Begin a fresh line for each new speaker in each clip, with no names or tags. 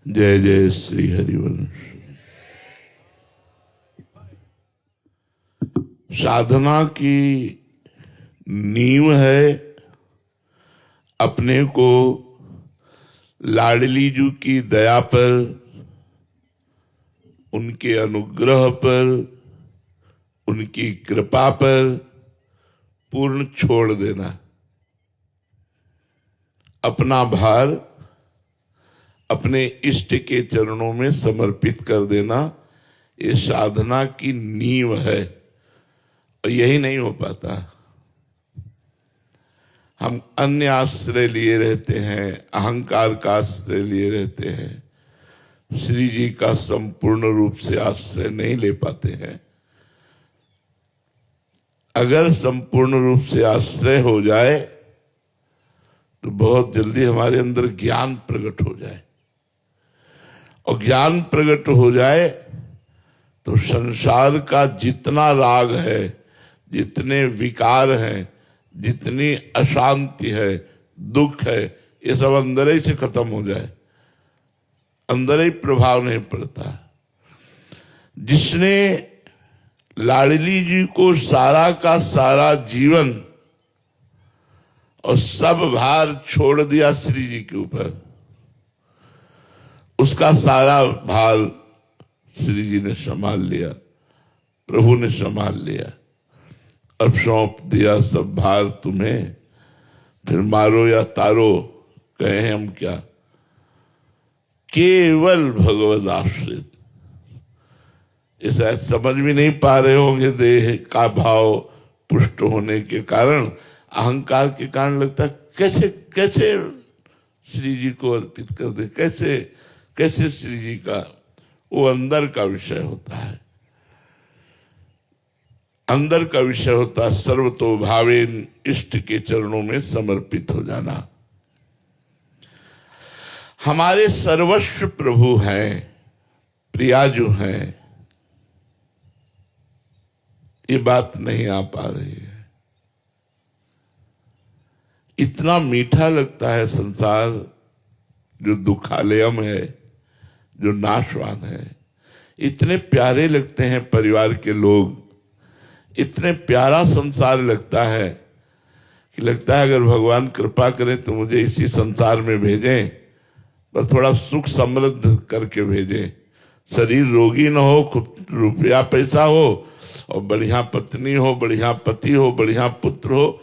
जय जय श्री हरिवंश। साधना की नींव है अपने को लाडली जी की दया पर, उनके अनुग्रह पर, उनकी कृपा पर पूर्ण छोड़ देना, अपना भार अपने इष्ट के चरणों में समर्पित कर देना। ये साधना की नींव है और यही नहीं हो पाता। हम अन्य आश्रय लिए रहते हैं, अहंकार का आश्रय लिए रहते हैं, श्री जी का संपूर्ण रूप से आश्रय नहीं ले पाते हैं। अगर संपूर्ण रूप से आश्रय हो जाए तो बहुत जल्दी हमारे अंदर ज्ञान प्रकट हो जाए, और ज्ञान प्रकट हो जाए तो संसार का जितना राग है, जितने विकार हैं, जितनी अशांति है, दुख है, ये सब अंदर ही से खत्म हो जाए, अंदर ही प्रभाव नहीं पड़ता। जिसने लाडली जी को सारा का सारा जीवन और सब भार छोड़ दिया श्री जी के ऊपर, उसका सारा भार श्री जी ने संभाल लिया, प्रभु ने संभाल लिया। अब सौंप दिया सब भार तुम्हें, फिर मारो या तारो कहें हम क्या, केवल भगवद आश्रित। ये शायद समझ भी नहीं पा रहे होंगे, देह का भाव पुष्ट होने के कारण, अहंकार के कारण लगता है कैसे कैसे श्री जी को अर्पित कर दे, कैसे कैसे श्री जी का। वो अंदर का विषय होता है, अंदर का विषय होता है सर्वतो भावेन, इष्ट के चरणों में समर्पित हो जाना। हमारे सर्वस्व प्रभु हैं, प्रियाजू हैं, ये बात नहीं आ पा रही है। इतना मीठा लगता है संसार जो दुखालयम है, जो नाशवान है। इतने प्यारे लगते हैं परिवार के लोग, इतने प्यारा संसार लगता है कि लगता है अगर भगवान कृपा करें तो मुझे इसी संसार में भेजें, पर थोड़ा सुख समृद्ध करके भेजें। शरीर रोगी न हो, खूब रुपया पैसा हो, और बढ़िया पत्नी हो, बढ़िया पति हो, बढ़िया पुत्र हो,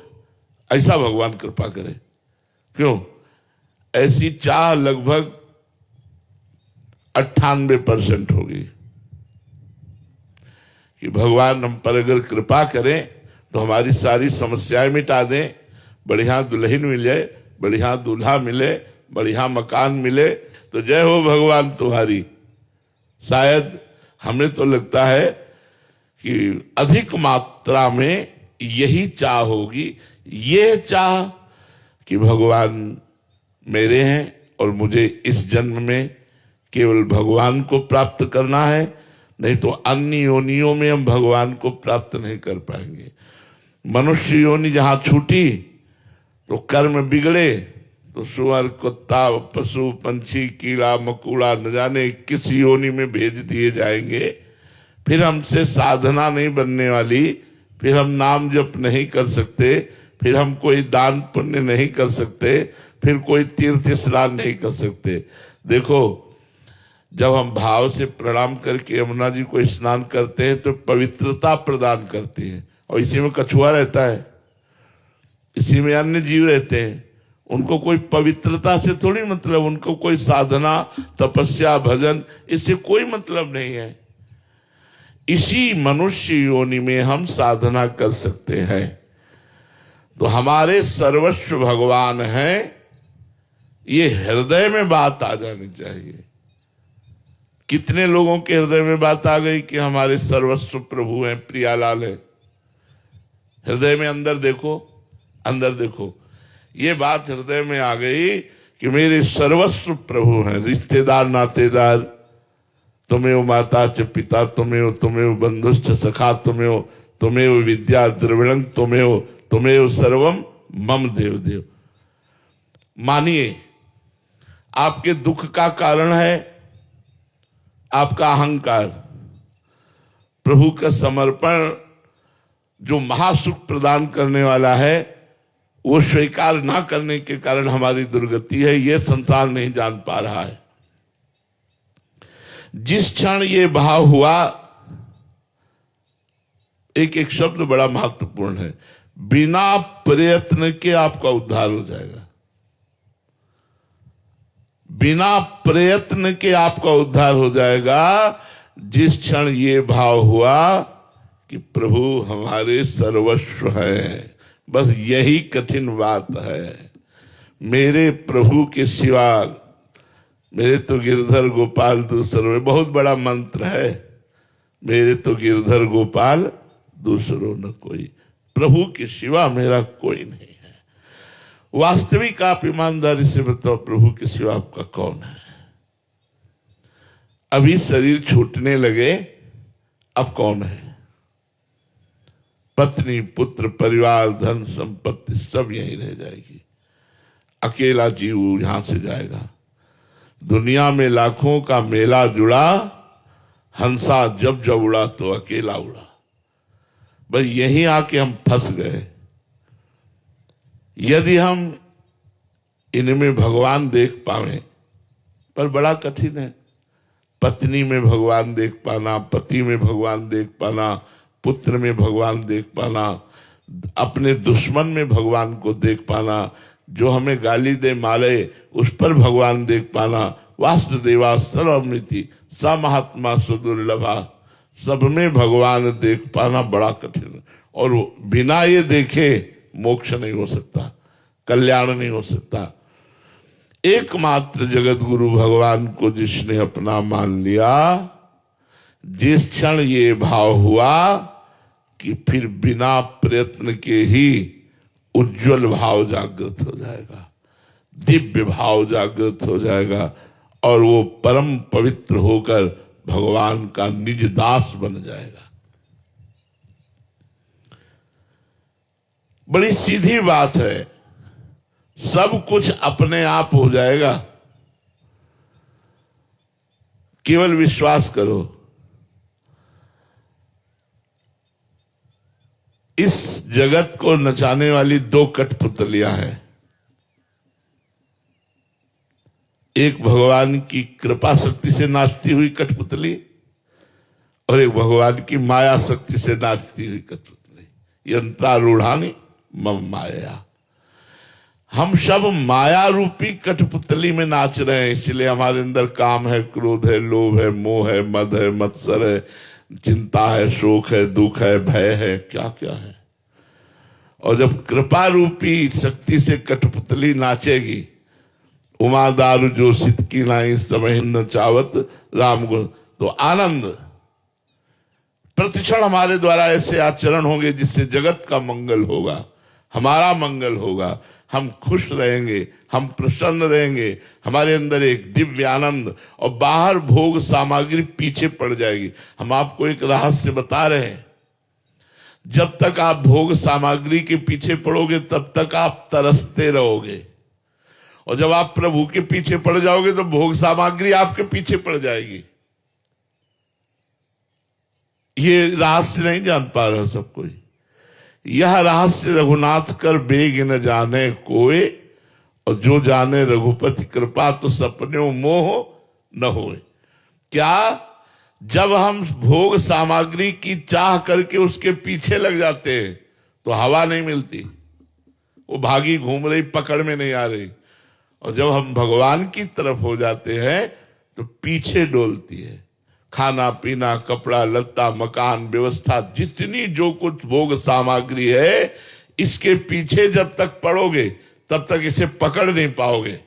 ऐसा भगवान कृपा करे। क्यों? ऐसी चाह लगभग 98% होगी कि भगवान हम पर अगर कृपा करें तो हमारी सारी समस्याएं मिटा दें, बढ़िया दुल्हन मिले, बढ़िया दूल्हा मिले, बढ़िया मकान मिले, तो जय हो भगवान तुम्हारी। शायद हमें तो लगता है कि अधिक मात्रा में यही चाह होगी, ये चाह कि भगवान मेरे हैं और मुझे इस जन्म में केवल भगवान को प्राप्त करना है, नहीं तो अन्य योनियों में हम भगवान को प्राप्त नहीं कर पाएंगे। मनुष्य योनि जहां छूटी तो कर्म बिगड़े, तो सुअर, कुत्ता, पशु, पंछी, कीड़ा मकोड़ा न जाने किस योनि में भेज दिए जाएंगे। फिर हमसे साधना नहीं बनने वाली, फिर हम नाम जप नहीं कर सकते, फिर हम कोई दान पुण्य नहीं कर सकते, फिर कोई तीर्थ स्नान नहीं कर सकते। देखो, जब हम भाव से प्रणाम करके यमुना जी को स्नान करते हैं तो पवित्रता प्रदान करते हैं, और इसी में कछुआ रहता है, इसी में अन्य जीव रहते हैं। उनको कोई पवित्रता से थोड़ी मतलब, उनको कोई साधना, तपस्या, भजन, इससे कोई मतलब नहीं है। इसी मनुष्य योनि में हम साधना कर सकते हैं। तो हमारे सर्वस्व भगवान हैं, ये हृदय में बात आ जानी चाहिए। कितने लोगों के हृदय में बात आ गई कि हमारे सर्वस्व प्रभु हैं, प्रियालाल है। हृदय में अंदर देखो, अंदर देखो, ये बात हृदय में आ गई कि मेरे सर्वस्व प्रभु हैं। रिश्तेदार, नातेदार, तुमेव माता च पिता, तुमेव बंधुश्च सखा, तुमेव विद्या द्रविणं, तुमेव सर्वम मम देव देव। मानिए, आपके दुख का कारण है आपका अहंकार। प्रभु का समर्पण जो महासुख प्रदान करने वाला है, वो स्वीकार ना करने के कारण हमारी दुर्गति है। यह संसार नहीं जान पा रहा है। जिस क्षण ये भाव हुआ, एक एक शब्द बड़ा महत्वपूर्ण है, बिना प्रयत्न के आपका उद्धार हो जाएगा। बिना प्रयत्न के आपका उद्धार हो जाएगा। जिस क्षण ये भाव हुआ कि प्रभु हमारे सर्वस्व है, बस यही कठिन बात है। मेरे प्रभु के सिवा मेरे तो गिरधर गोपाल दूसरों, बहुत बड़ा मंत्र है, मेरे तो गिरधर गोपाल दूसरों न कोई, प्रभु के सिवा मेरा कोई नहीं है। वास्तविक आप ईमानदारी से बताओ, प्रभु के सिवा आपका कौन है? अभी शरीर छूटने लगे, अब कौन है? पत्नी, पुत्र, परिवार, धन संपत्ति सब यहीं रह जाएगी। अकेला जीव यहां से जाएगा। दुनिया में लाखों का मेला जुड़ा, हंसा जब जब उड़ा तो अकेला उड़ा। बस यहीं आके हम फंस गए। यदि हम इनमें भगवान देख पावे, पर बड़ा कठिन है। पत्नी में भगवान देख पाना, पति में भगवान देख पाना, पुत्र में भगवान देख पाना, अपने दुश्मन में भगवान को देख पाना, जो हमें गाली दे मारे उस पर भगवान देख पाना। वासुदेवा सर्वमिति स महात्मा सुदुर्लभा, सब में भगवान देख पाना बड़ा कठिन। और बिना ये देखे मोक्ष नहीं हो सकता, कल्याण नहीं हो सकता। एकमात्र जगत गुरु भगवान को जिसने अपना मान लिया, जिस क्षण ये भाव हुआ कि फिर बिना प्रयत्न के ही उज्जवल भाव जागृत हो जाएगा, दिव्य भाव जागृत हो जाएगा, और वो परम पवित्र होकर भगवान का निज दास बन जाएगा। बड़ी सीधी बात है, सब कुछ अपने आप हो जाएगा, केवल विश्वास करो। इस जगत को नचाने वाली दो कठपुतलियां हैं, एक भगवान की कृपा शक्ति से नाचती हुई कठपुतली, और एक भगवान की माया शक्ति से नाचती हुई कठपुतली। यंत्रारूढ़ानि मम माया। हम सब माया रूपी कठपुतली में नाच रहे हैं, इसलिए हमारे अंदर काम है, क्रोध है, लोभ है, मोह है, मद है, मत्सर है, चिंता है, शोक है, दुख है, भय है, क्या क्या है। और जब कृपा रूपी शक्ति से कठपुतली नाचेगी, उमा दारू जो सितकी नाई समय न चावत राम गुण, तो आनंद प्रतिक्षण हमारे द्वारा ऐसे आचरण होंगे जिससे जगत का मंगल होगा, हमारा मंगल होगा। हम खुश रहेंगे, हम प्रसन्न रहेंगे, हमारे अंदर एक दिव्य आनंद, और बाहर भोग सामग्री पीछे पड़ जाएगी। हम आपको एक रहस्य बता रहे हैं, जब तक आप भोग सामग्री के पीछे पड़ोगे तब तक आप तरसते रहोगे, और जब आप प्रभु के पीछे पड़ जाओगे तो भोग सामग्री आपके पीछे पड़ जाएगी। ये रहस्य नहीं जान पा रहा सब कोई। यह रहस्य रघुनाथ कर बेग न जाने कोई, और जो जाने रघुपति कृपा तो सपने मोह न होए। क्या? जब हम भोग सामग्री की चाह करके उसके पीछे लग जाते हैं तो हवा नहीं मिलती, वो भागी घूम रही, पकड़ में नहीं आ रही। और जब हम भगवान की तरफ हो जाते हैं तो पीछे डोलती है। खाना पीना, कपड़ा लत्ता, मकान, व्यवस्था, जितनी जो कुछ भोग सामग्री है, इसके पीछे जब तक पड़ोगे तब तक इसे पकड़ नहीं पाओगे।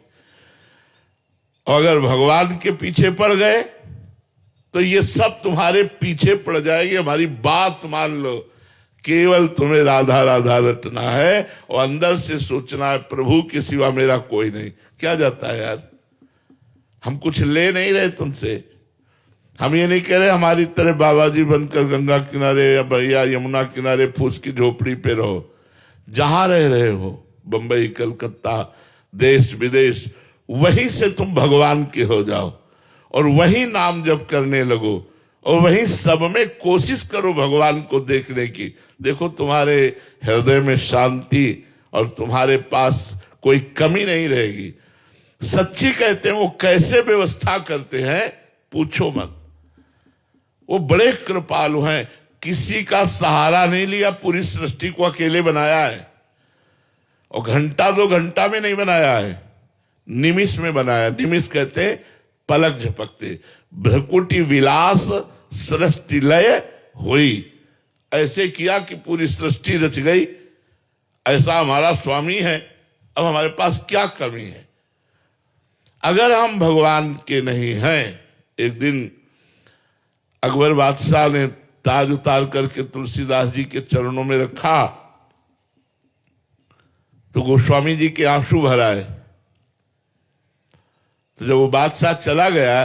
और अगर भगवान के पीछे पड़ गए तो ये सब तुम्हारे पीछे पड़ जाएगी। हमारी बात मान लो, केवल तुम्हें राधा राधा रटना है और अंदर से सोचना है प्रभु के सिवा मेरा कोई नहीं। क्या जाता है यार, हम कुछ ले नहीं रहे तुमसे। हम ये नहीं कह रहे हमारी तरह बाबा जी बनकर गंगा किनारे या भैया यमुना किनारे फूस की झोपड़ी पे रहो। जहां रह रहे हो, बंबई, कलकत्ता, देश विदेश, वहीं से तुम भगवान के हो जाओ और वही नाम जप करने लगो और वही सब में कोशिश करो भगवान को देखने की। देखो तुम्हारे हृदय में शांति और तुम्हारे पास कोई कमी नहीं रहेगी। सच्ची कहते हैं वो कैसे व्यवस्था करते हैं पूछो मत। वो बड़े कृपालु हैं, किसी का सहारा नहीं लिया, पूरी सृष्टि को अकेले बनाया है और घंटा 2 घंटा में नहीं बनाया है, निमिष में बनाया। निमिष कहते हैं पलक झपकते। भ्रकुटी विलास सृष्टि लय हुई, ऐसे किया कि पूरी सृष्टि रच गई। ऐसा हमारा स्वामी है, अब हमारे पास क्या कमी है। अगर हम भगवान के नहीं हैं, एक दिन अकबर बादशाह ने ताज उतार करके तुलसीदास जी के चरणों में रखा तो गोस्वामी जी के आंसू भर आए। तो जब वो बादशाह चला गया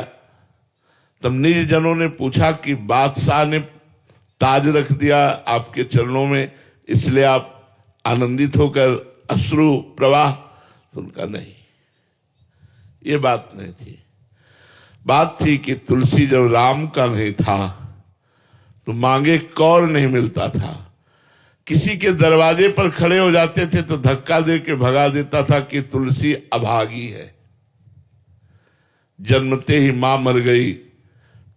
तब निज जनों ने पूछा कि बादशाह ने ताज रख दिया आपके चरणों में, इसलिए आप आनंदित होकर अश्रु प्रवाह। तो उनका नहीं, ये बात नहीं थी। बात थी कि तुलसी जब राम का नहीं था तो मांगे कौर नहीं मिलता था। किसी के दरवाजे पर खड़े हो जाते थे तो धक्का दे के भगा देता था कि तुलसी अभागी है। जन्मते ही मां मर गई,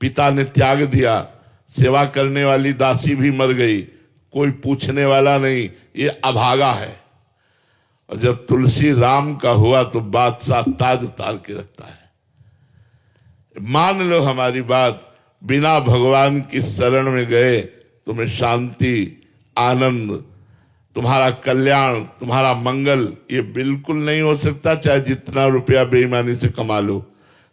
पिता ने त्याग दिया, सेवा करने वाली दासी भी मर गई, कोई पूछने वाला नहीं, ये अभागा है। और जब तुलसी राम का हुआ तो बादशाह ताज उतार के रखता है। मान लो हमारी बात, बिना भगवान की शरण में गए तुम्हें शांति, आनंद, तुम्हारा कल्याण, तुम्हारा मंगल ये बिल्कुल नहीं हो सकता। चाहे जितना रुपया बेईमानी से कमा लो,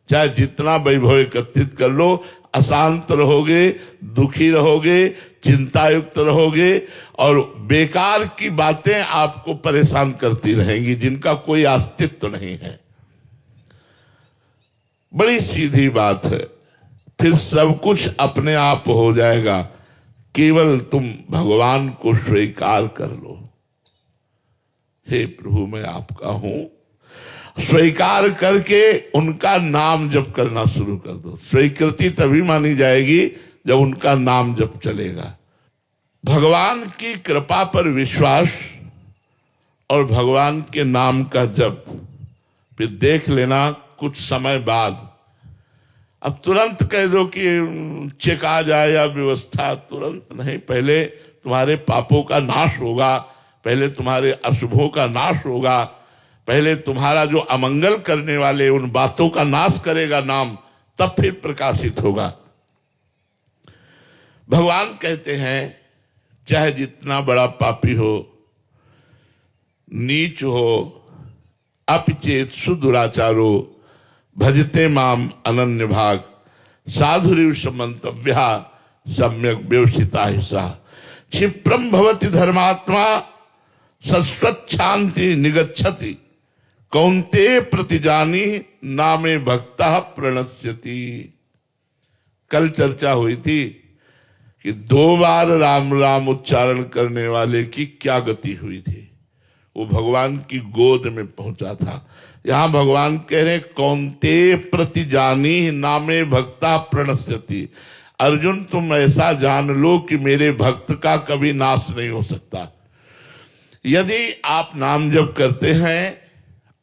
चाहे जितना वैभव एकत्रित कर लो, अशांत रहोगे, दुखी रहोगे, चिंतायुक्त रहोगे और बेकार की बातें आपको परेशान करती रहेंगी जिनका कोई अस्तित्व नहीं है। बड़ी सीधी बात है। फिर सब कुछ अपने आप हो जाएगा, केवल तुम भगवान को स्वीकार कर लो। हे प्रभु मैं आपका हूं, स्वीकार करके उनका नाम जप करना शुरू कर दो। स्वीकृति तभी मानी जाएगी जब उनका नाम जप चलेगा। भगवान की कृपा पर विश्वास और भगवान के नाम का जप, फिर देख लेना कुछ समय बाद। अब तुरंत कह दो कि चेक आ जाए या व्यवस्था, तुरंत नहीं। पहले तुम्हारे पापों का नाश होगा, पहले तुम्हारे अशुभों का नाश होगा, पहले तुम्हारा जो अमंगल करने वाले उन बातों का नाश करेगा नाम, तब फिर प्रकाशित होगा। भगवान कहते हैं चाहे जितना बड़ा पापी हो, नीच हो, अपिचेत सुदुराचारो, भजते माम अनन्य भाग, साधुरिव समन्तव्या सम्यक व्यवसिता हिस्सा, क्षिप्रम भवति धर्मात्मा सत्सच्छांति निगच्छति, कौन्ते प्रतिजानी नामे भक्ता प्रणश्यति। कल चर्चा हुई थी कि 2 बार राम राम उच्चारण करने वाले की क्या गति हुई थी। वो भगवान की गोद में पहुंचा था। यहां भगवान कह रहे कौन्ते प्रतिजानी नामे भक्ता प्रणश्यति। अर्जुन तुम ऐसा जान लो कि मेरे भक्त का कभी नाश नहीं हो सकता। यदि आप नाम जप करते हैं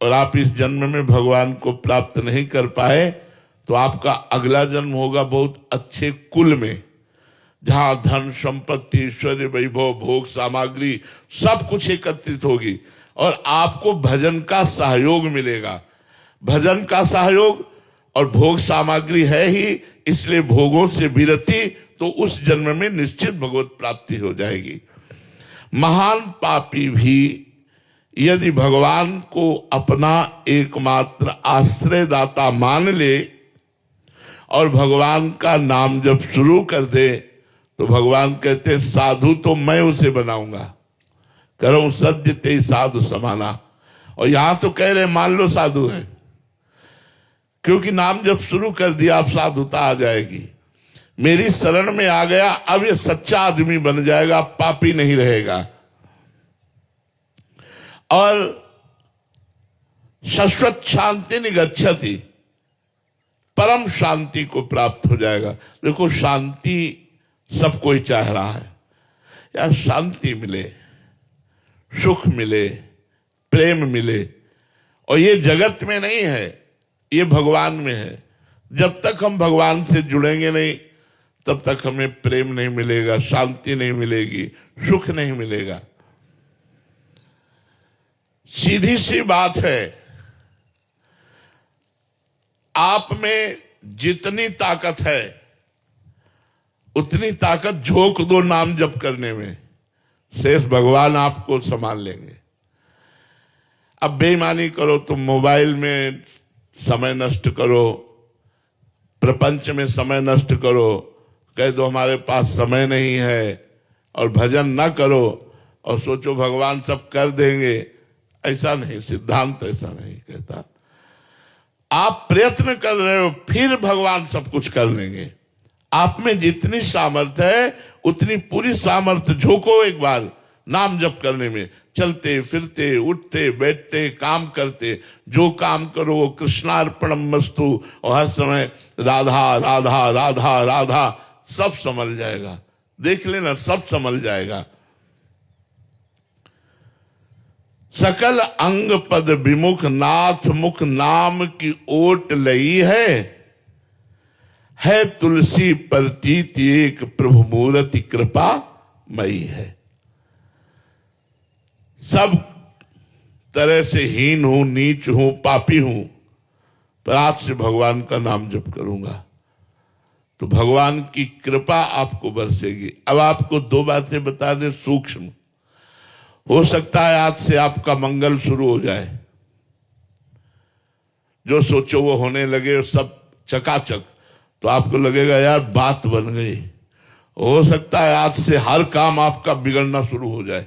और आप इस जन्म में भगवान को प्राप्त नहीं कर पाए तो आपका अगला जन्म होगा बहुत अच्छे कुल में, जहां धन संपत्ति ऐश्वर्य वैभव भोग सामग्री सब कुछ एकत्रित होगी और आपको भजन का सहयोग मिलेगा। भजन का सहयोग और भोग सामग्री है ही, इसलिए भोगों से विरति, तो उस जन्म में निश्चित भगवत प्राप्ति हो जाएगी। महान पापी भी यदि भगवान को अपना एकमात्र आश्रयदाता मान ले और भगवान का नाम जब शुरू कर दे तो भगवान कहते साधु तो मैं उसे बनाऊंगा, करो सद्य ते साधु समाना। और यहां तो कह रहे मान लो साधु है, क्योंकि नाम जब शुरू कर दिया अब साधुता आ जाएगी। मेरी शरण में आ गया, अब ये सच्चा आदमी बन जाएगा, पापी नहीं रहेगा। और शाश्वत शांति निगच्छति, परम शांति को प्राप्त हो जाएगा। देखो शांति सब कोई चाह रहा है, यार शांति मिले, सुख मिले, प्रेम मिले, और ये जगत में नहीं है, ये भगवान में है। जब तक हम भगवान से जुड़ेंगे नहीं तब तक हमें प्रेम नहीं मिलेगा, शांति नहीं मिलेगी, सुख नहीं मिलेगा। सीधी सी बात है, आप में जितनी ताकत है उतनी ताकत झोंक दो नाम जप करने में, शेष भगवान आपको संभाल लेंगे। अब बेईमानी करो तो मोबाइल में समय नष्ट करो, प्रपंच में समय नष्ट करो, कह दो हमारे पास समय नहीं है, और भजन ना करो और सोचो भगवान सब कर देंगे। ऐसा नहीं, सिद्धांत ऐसा नहीं कहता। आप प्रयत्न कर रहे हो फिर भगवान सब कुछ कर लेंगे। आप में जितनी सामर्थ्य है उतनी पूरी सामर्थ्य झोंको एक बार नाम जप करने में। चलते फिरते, उठते बैठते, काम करते, जो काम करो वो कृष्णार्पणमस्तु, और हर समय राधा राधा राधा राधा, सब संभल जाएगा। देख लेना, सब संभल जाएगा। सकल अंग पद विमुख नाथ मुख नाम की ओट लई है तुलसी प्रतीत एक प्रभु मूर्ति कृपा मई है। सब तरह से हीन हूं, नीच हूं, पापी हूं, पर आज से भगवान का नाम जप करूंगा तो भगवान की कृपा आपको बरसेगी। अब आपको दो बातें बता दें सूक्ष्म, हो सकता है आज से आपका मंगल शुरू हो जाए, जो सोचो वो होने लगे सब चकाचक, तो आपको लगेगा यार बात बन गई। हो सकता है आज से हर काम आपका बिगड़ना शुरू हो जाए।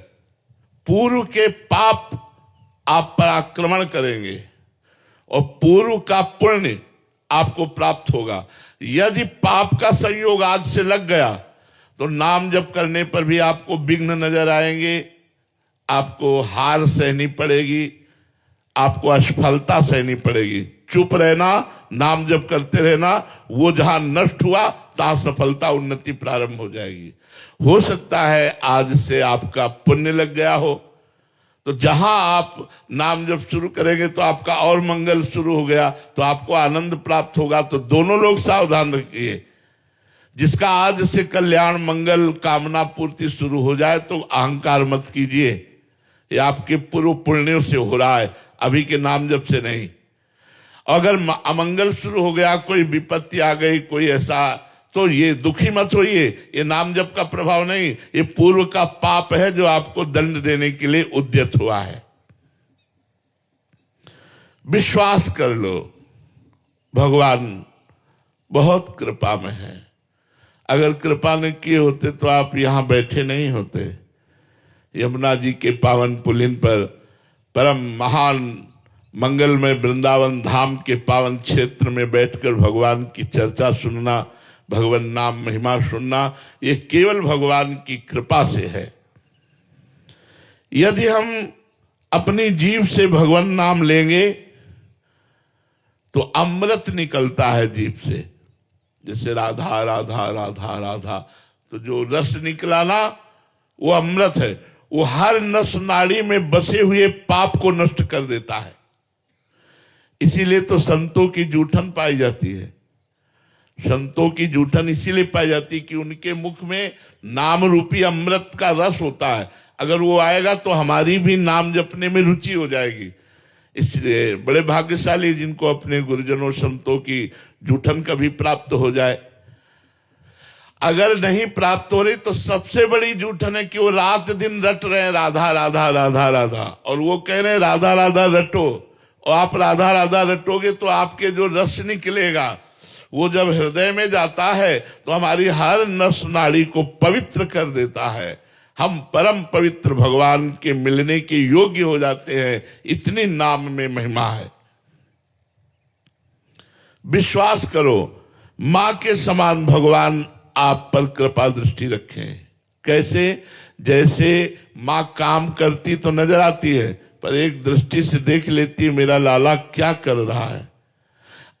पूर्व के पाप आप पर आक्रमण करेंगे और पूर्व का पुण्य आपको प्राप्त होगा। यदि पाप का संयोग आज से लग गया तो नाम जप करने पर भी आपको विघ्न नजर आएंगे, आपको हार सहनी पड़ेगी, आपको असफलता सहनी पड़ेगी। चुप रहना, नाम जप करते रहना, वो जहां नष्ट हुआ तहां सफलता उन्नति प्रारंभ हो जाएगी। हो सकता है आज से आपका पुण्य लग गया हो, तो जहां आप नाम जप शुरू करेंगे तो आपका और मंगल शुरू हो गया तो आपको आनंद प्राप्त होगा। तो दोनों लोग सावधान रखिए, जिसका आज से कल्याण मंगल कामना पूर्ति शुरू हो जाए तो अहंकार मत कीजिए, ये आपके पूर्व पुण्यों से हो रहा है, अभी के नाम जप से नहीं। अगर अमंगल शुरू हो गया, कोई विपत्ति आ गई, कोई ऐसा, तो ये दुखी मत होइए, ये नाम जप का प्रभाव नहीं, ये पूर्व का पाप है जो आपको दंड देने के लिए उद्यत हुआ है। विश्वास कर लो, भगवान बहुत कृपा में है। अगर कृपा न किए होते तो आप यहां बैठे नहीं होते। यमुना जी के पावन पुलिन पर परम महान मंगलमय वृंदावन धाम के पावन क्षेत्र में बैठकर भगवान की चर्चा सुनना, भगवान नाम महिमा सुनना, ये केवल भगवान की कृपा से है। यदि हम अपनी जीभ से भगवान नाम लेंगे तो अमृत निकलता है जीभ से, जैसे राधा राधा राधा राधा, तो जो रस निकला ना वो अमृत है। वो हर नस नाड़ी में बसे हुए पाप को नष्ट कर देता है। इसीलिए तो संतों की जूठन पाई जाती है। संतों की जूठन इसीलिए पाई जाती है कि उनके मुख में नाम रूपी अमृत का रस होता है। अगर वो आएगा तो हमारी भी नाम जपने में रुचि हो जाएगी। इसलिए बड़े भाग्यशाली जिनको अपने गुरुजनों संतों की जूठन कभी प्राप्त हो जाए। अगर नहीं प्राप्त हो रही तो सबसे बड़ी जूठन है कि वो रात दिन रट रहे हैं राधा राधा राधा राधा, और वो कह रहे हैं राधा राधा रटो, और आप राधा राधा रटोगे तो आपके जो रस निकलेगा वो जब हृदय में जाता है तो हमारी हर नस नाड़ी को पवित्र कर देता है। हम परम पवित्र भगवान के मिलने के योग्य हो जाते हैं। इतनी नाम में महिमा है। विश्वास करो, मां के समान भगवान आप पर कृपा दृष्टि रखें। कैसे? जैसे मां काम करती तो नजर आती है, पर एक दृष्टि से देख लेती मेरा लाला क्या कर रहा है।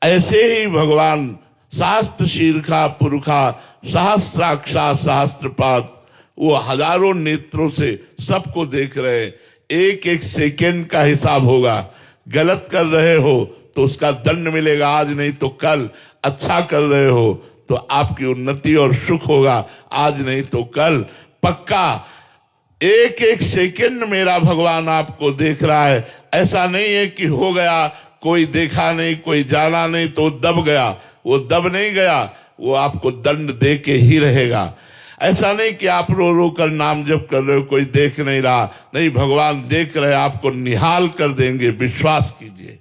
ऐसे ही भगवान शास्त्र शीर्षा पुरुषा सहस्राक्षा सहस्त्रपाद, वो हजारों नेत्रों से सबको देख रहे हैं। एक एक सेकंड का हिसाब होगा। गलत कर रहे हो तो उसका दंड मिलेगा आज नहीं तो कल। अच्छा कर रहे हो तो आपकी उन्नति और सुख होगा आज नहीं तो कल पक्का। एक एक सेकंड मेरा भगवान आपको देख रहा है। ऐसा नहीं है कि हो गया, कोई देखा नहीं, कोई जाना नहीं तो दब गया। वो दब नहीं गया, वो आपको दंड दे के ही रहेगा। ऐसा नहीं कि आप रो रो कर नाम जप कर रहे हो, कोई देख नहीं रहा। नहीं, भगवान देख रहे, आपको निहाल कर देंगे, विश्वास कीजिए।